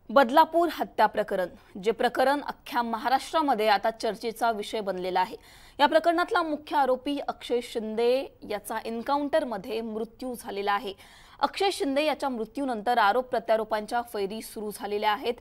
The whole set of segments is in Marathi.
बदलापूर हत्या प्रकरण जे प्रकरण अख्ख्या महाराष्ट्रामध्ये आता चर्चेचा विषय बनलेला आहे। या प्रकरणातला मुख्य आरोपी अक्षय शिंदे याचा एन्काउंटरमध्ये मृत्यू झालेला आहे। अक्षय शिंदे याच्या मृत्यूनंतर आरोप प्रत्यारोपांच्या फैरी सुरू झालेल्या आहेत।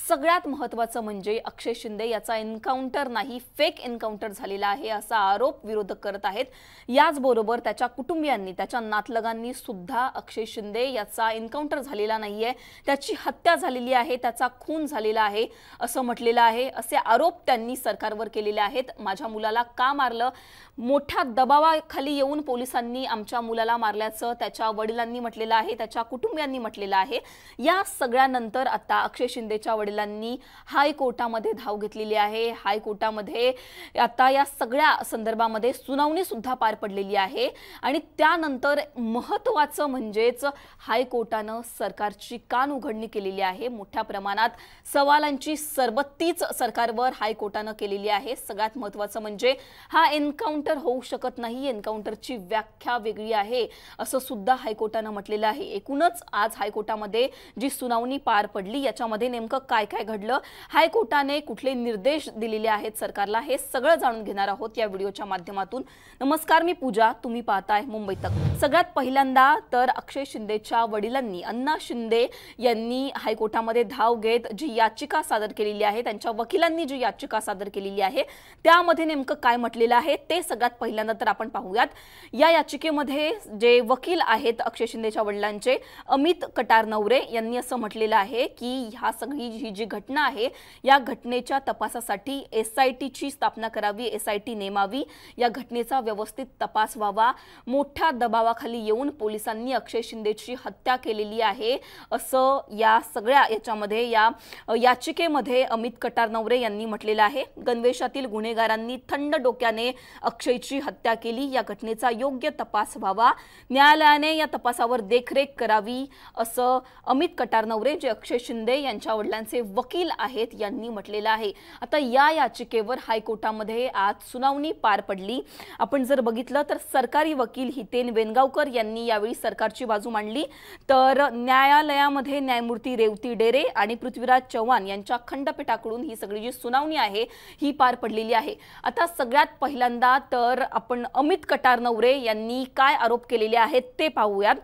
सगळ्यात महत्त्वाचं म्हणजे अक्षय शिंदे याचा एन्काउंटर नाही, फेक एन्काउंटर झालेला आहे असा आरोप विरोधक करत आहेत। याचबरोबर त्याच्या कुटुंबियांनी, त्याच्या नातलगांनी सुद्धा अक्षय शिंदे याचा एन्काउंटर झालेला नाहीये, त्याची हत्या झालेली आहे, त्याचा खून झालेला आहे असं म्हटलेलं आहे। असे आरोप त्यांनी सरकारवर केलेले आहेत। माझ्या मुलाला का मारलं, मोठ्या दबावाखाली येऊन पोलिसांनी आमच्या मुलाला मारल्याचं त्याच्या वडिलांनी म्हटलेलं आहे, त्याच्या कुटुंबियांनी म्हटलेलं आहे। या सगळ्यानंतर आता अक्षय शिंदेच्या वडिलांनी हायकोर्टामध्ये धाव घेतलेली आहे। हायकोर्टामध्ये आता या सगळ्या संदर्भामध्ये सुनावणी सुद्धा पार पडलेली आहे आणि त्यानंतर महत्त्वाचं म्हणजेच हायकोर्टानं सरकारची कान उघडणी केलेली आहे। मोठ्या प्रमाणात सवालांची सरबत्तीच सरकारवर हायकोर्टानं केलेली आहे। सगळ्यात महत्त्वाचं म्हणजे हा एन्काउंटर होऊ शकत नाही, एन्काउंटरची व्याख्या वेगळी आहे असं सुद्धा हायकोर्टानं म्हटलेलं आहे। एकूणच आज हायकोर्टामध्ये जी सुनावणी पार पडली याच्यामध्ये नेमकं काय काय घडलं, हायकोर्टाने कुठले निर्देश दिलेले आहेत सरकारला, हे सगळं जाणून घेणार आहोत या व्हिडिओच्या माध्यमातून। नमस्कार, मी पूजा, तुम्ही पाहताय मुंबई तक। सगळ्यात पहिल्यांदा तर अक्षय शिंदेच्या वडिलांनी, अण्णा शिंदे यांनी हायकोर्टामध्ये धाव घेत जी याचिका सादर केलेली आहे, त्यांच्या वकिलांनी जी याचिका सादर केलेली आहे त्यामध्ये नेमकं काय म्हटलेलं आहे ते सगळ्यात पहिल्यांदा तर आपण पाहूयात। या याचिकेमध्ये जे वकील आहेत अक्षय शिंदेच्या वडिलांचे, अमित कटारनवरे यांनी असं म्हटलेलं आहे की ह्या सगळी ही जी घटना आहे या घटनेच्या तपासासाठी SIT ची स्थापना करावी, SIT नेमावी, या घटनेचा व्यवस्थित तपास व्हावा। मोठ्या दबावाखाली येऊन पोलिसांनी अक्षय शिंदेची हत्या केलेली आहे असं या सगळ्या याच्यामध्ये या याचिकेमध्ये अमित कटारनवरे यांनी म्हटलेलं आहे। गणवेशातील गुन्हेगारांनी थंड डोक्याने अक्षयची हत्या केली, या घटनेचा योग्य तपास व्हावा, न्यायालयाने या तपासावर देखरेख करावी असं अमित कटारनवरे जे अक्षय शिंदे यांच्या वडिलांचे वकील आहेत यांनी म्हटलेलं आहे। आता या याचिकेवर हायकोर्टामध्ये आज सुनावणी पार पडली। आपण जर बघितलं तर सरकारी वकील हितेन वेनगावकर यांनी यावेळी सरकारची बाजू मांडली, तर न्यायालयामध्ये न्यायमूर्ती रेवती डेरे आणि पृथ्वीराज चव्हाण यांच्या खंडपीठाकडून ही सगळी जी सुनावणी आहे ही पार पडलेली आहे। आता सगळ्यात पहिल्यांदा तर आपण अमित कटारनवरे यांनी काय आरोप केलेले आहेत ते पाहूयात।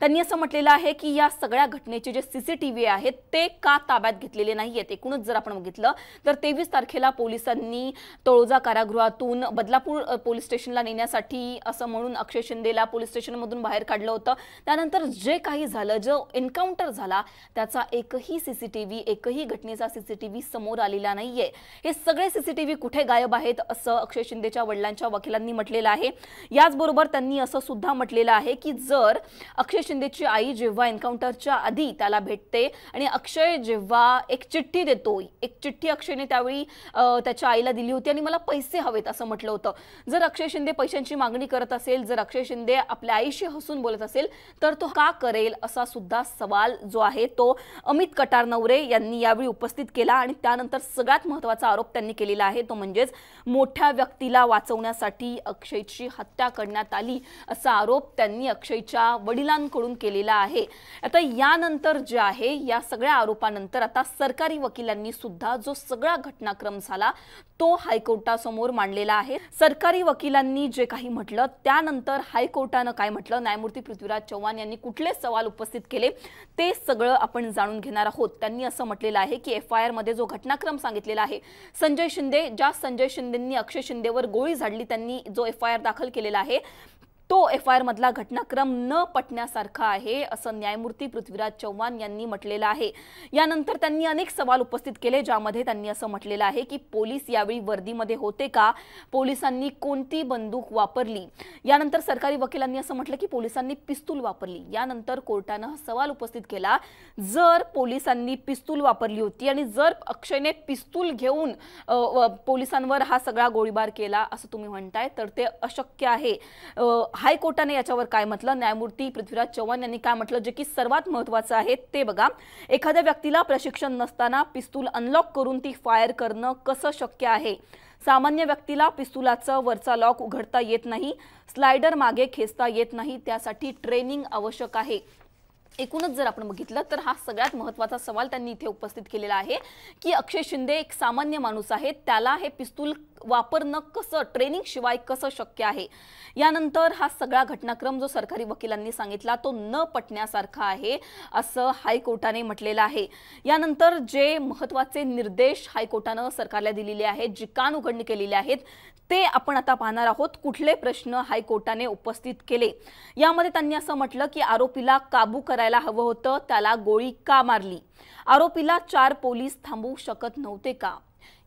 त्यांनी असं म्हटलेलं आहे की या सगळ्या घटनेचे जे CCTV आहेत ते का ताब्यात घेतलेले नाहीयेत। एकूणच जर आपण बघितलं तर 23 तारखेला पोलिसांनी तळोजा कारागृहातून बदलापूर पोलीस स्टेशनला नेण्यासाठी असं म्हणून अक्षय शिंदेला पोलीस स्टेशनमधून बाहेर काढलं होतं। त्यानंतर जे काही झालं, जो एन्काउंटर झाला त्याचा एकही CCTV, एकही घटनेचा CCTV समोर आलेला नाहीये। हे सगळे CCTV कुठे गायब आहेत असं अक्षय शिंदेच्या वडिलांच्या वकिलांनी म्हटलेलं आहे। याचबरोबर त्यांनी असं सुद्धा म्हटलेलं आहे की जर अक्षय शिंदेची आई जेव्हा एन्काउंटरच्या आधी त्याला भेटते आणि अक्षय जेव्हा एक चिठ्ठी देतो, एक चिठ्ठी अक्षयने त्यावेळी त्याच्या आईला दिली होती आणि मला पैसे हवेत असं म्हटलं होतं। जर अक्षय शिंदे पैशांची मागणी करत असेल, जर अक्षय शिंदे आपल्या आईशी हसून बोलत असेल तर तो का करेल असा सुद्धा सवाल जो आहे तो अमित कटारनवरे यांनी यावेळी उपस्थित केला। आणि त्यानंतर सगळ्यात महत्त्वाचा आरोप त्यांनी केलेला आहे तो म्हणजेच मोठ्या व्यक्तीला वाचवण्यासाठी अक्षयची हत्या करण्यात आली असा आरोप त्यांनी अक्षयच्या वडिलांकडून केलेला आहे। आता यानंतर जे आहे या सगळ्या आरोपानंतर आता सरकारी वकिलांनी सुद्धा जो सगळा घटनाक्रम झाला तो हायकोर्टासमोर मांडलेला आहे। सरकारी वकिलांनी जे काही म्हटलं त्यानंतर हायकोर्टानं काय म्हटलं, न्यायमूर्ती पृथ्वीराज चव्हाण यांनी कुठले सवाल उपस्थित केले ते सगळं आपण जाणून घेणार आहोत। त्यांनी असं म्हटलेलं आहे की FIR मध्ये जो घटनाक्रम सांगितलेला आहे, संजय शिंदेंनी अक्षय शिंदेवर गोळी झाडली, त्यांनी जो FIR दाखल केलेला आहे तो FIR मधला घटनाक्रम न पटण्यासारखा आहे असं न्यायमूर्ती पृथ्वीराज चव्हाण यांनी म्हटलेलं आहे। यानंतर त्यांनी अनेक सवाल उपस्थित केले, ज्यामध्ये त्यांनी असं म्हटलेलं आहे की पोलीस यावेळी वर्दीमध्ये होते का, पोलिसांनी कोणती बंदूक वापरली। यानंतर सरकारी वकिलांनी असं म्हटलं की पोलिसांनी पिस्तूल वापरली। यानंतर कोर्टानं सवाल उपस्थित केला, जर पोलिसांनी पिस्तूल वापरली होती आणि जर अक्षयने पिस्तूल घेऊन पोलिसांवर हा सगळा गोळीबार केला असं तुम्ही म्हणताय तर ते अशक्य आहे। हायकोर्टाने याच्यावर काय म्हटलं, न्यायमूर्ती पृथ्वीराज चव्हाण यांनी काय म्हटलं जे की सर्वात महत्त्वाचं आहे ते बघा। एखाद्या व्यक्तीला प्रशिक्षण नसताना पिस्तूल अनलॉक करून ती फायर करणं कसं शक्य आहे। सामान्य व्यक्तीला पिस्तुलाचा वरचा लॉक उघडता येत नाही, स्लाइडर मागे खेचता येत नाही, त्यासाठी ट्रेनिंग आवश्यक आहे। एकूणच जर आपण बघितलं तर हा सगळ्यात महत्त्वाचा सवाल त्यांनी इथे उपस्थित केलेला आहे की अक्षय शिंदे एक सामान्य माणूस आहे, त्याला हे पिस्तूल वापरणं कसं, ट्रेनिंग शिवाय कसं शक्य आहे। यानंतर हा सगळा घटनाक्रम जो सरकारी वकिलांनी सांगितला तो न पटण्यासारखा आहे असं हायकोर्टाने म्हटलेलं आहे। यानंतर जे महत्त्वाचे निर्देश हायकोर्टाने सरकारला दिलेले आहेत, जी कानउघडणी केलेली आहेत, ते आपण आता पाहणार आहोत। कुठले प्रश्न हायकोर्टाने उपस्थित केले यामध्ये त्यांनी असं म्हटलं की आरोपीला काबू करायला हवं होतं, त्याला गोळी का मारली, आरोपीला 4 पोलीस थांबवू शकत नव्हते का।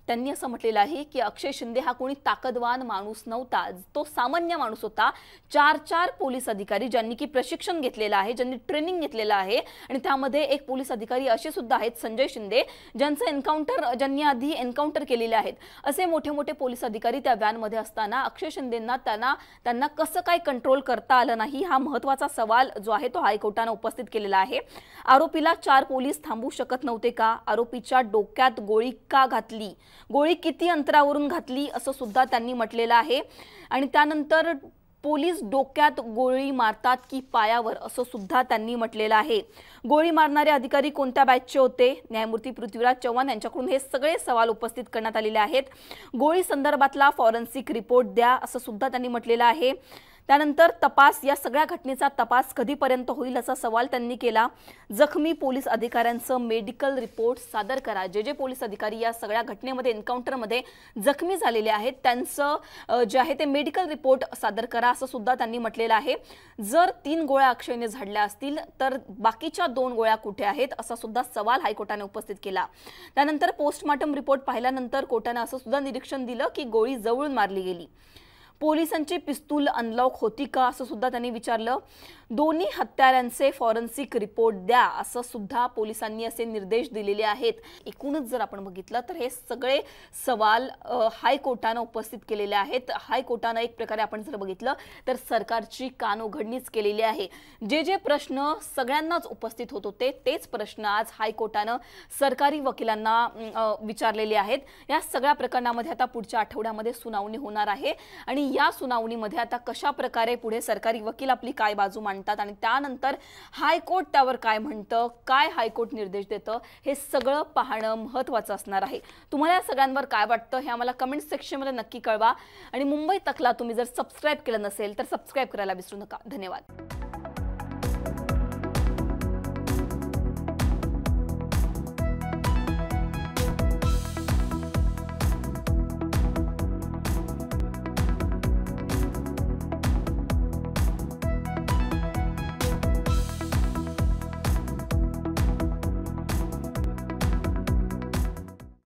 त्यांनी असं म्हटलेलं आहे की अक्षय शिंदे हा कोणी ताकदवान माणूस नव्हता, तो सामान्य माणूस होता। 4 पोलीस अधिकारी ज्यांनी की प्रशिक्षण घेतलेलं आहे, ज्यांनी ट्रेनिंग घेतलेलं आहे, आणि त्यामध्ये एक पोलीस अधिकारी असे सुद्धा आहेत संजय शिंदे ज्यांनी आधी एन्काउंटर केलेले आहेत। असे मोठे मोठे पोलीस अधिकारी त्या व्हॅनमध्ये असताना अक्षय शिंदेंना त्यांना कसं काय कंट्रोल करता आलं नाही, हा महत्त्वाचा सवाल जो आहे तो हायकोर्टाने उपस्थित केलेला आहे। आरोपीला 4 पोलीस थांबवू शकत नव्हते का, आरोपीच्या डोक्यात गोळी का घातली, गोळी किती अंतरावरून घातली असं सुद्धा त्यांनी म्हटलेलं आहे। आणि त्यानंतर पोलीस डोक्यात गोळी मारतात की पायावर असं सुद्धा त्यांनी म्हटलेलं आहे। गोळी मारणारे अधिकारी कोणत्या बॅचचे होते, न्यायमूर्ती पृथ्वीराज चव्हाण यांच्याकडून हे सगळे सवाल उपस्थित करण्यात आलेले आहेत। गोळी संदर्भातला फॉरेन्सिक रिपोर्ट द्या असं सुद्धा त्यांनी म्हटलेलं आहे। त्यानंतर तपास, या सगळ्या घटनेचा तपास कधीपर्यंत होईल असा सवाल त्यांनी केला। जखमी पोलीस अधिकाऱ्यांचं मेडिकल रिपोर्ट सादर करा, जे पोलीस अधिकारी या सगळ्या घटनेमध्ये एन्काउंटरमध्ये जखमी झालेले आहेत त्यांचं जे आहे ते मेडिकल रिपोर्ट सादर करा असं सुद्धा त्यांनी म्हटलेलं आहे। जर 3 गोळ्या अक्षयने झाडल्या असतील तर बाकीच्या 2 गोळ्या कुठे आहेत असा सुद्धा सवाल हायकोर्टाने उपस्थित केला। त्यानंतर पोस्टमॉर्टम रिपोर्ट पाहिल्यानंतर कोर्टाने असं सुद्धा निरीक्षण दिलं की गोळी जवळून मारली गेली। पोलिसांची पिस्तूल अनलॉक होती का असं सुद्धा त्यांनी विचारलं। दोन्ही हत्यारांचे फॉरेन्सिक रिपोर्ट द्या असं सुद्धा पोलिसांनी असे निर्देश दिलेले आहेत। एकूणच जर आपण बघितलं तर हे सगळे सवाल हायकोर्टाने उपस्थित केलेले आहेत। हायकोर्टाने एक प्रकारे आपण जर बघितलं तर सरकारची कानउघडणीच केलेली आहे। जे प्रश्न सगळ्यांनाच उपस्थित होत होते तेच प्रश्न आज हायकोर्टाने सरकारी वकिलांना विचारलेले आहेत। या सगळ्या प्रकरणामध्ये आता पुढच्या आठवड्यामध्ये सुनावणी होणार आहे आणि या सुनावणीमध्ये आता कशा प्रकारे पुढे सरकारी वकील आपली काय बाजू मांडतात आणि त्यानंतर हायकोर्ट त्यावर काय म्हणतं, काय हायकोर्ट निर्देश देतं, हे सगळं पाहणं महत्त्वाचं असणार आहे। तुम्हाला या सगळ्यांवर काय वाटतं हे आम्हाला कमेंट सेक्शनमध्ये नक्की कळवा आणि मुंबई तकला तुम्ही जर सबस्क्राइब केलं नसेल तर सबस्क्राइब करायला विसरू नका। धन्यवाद।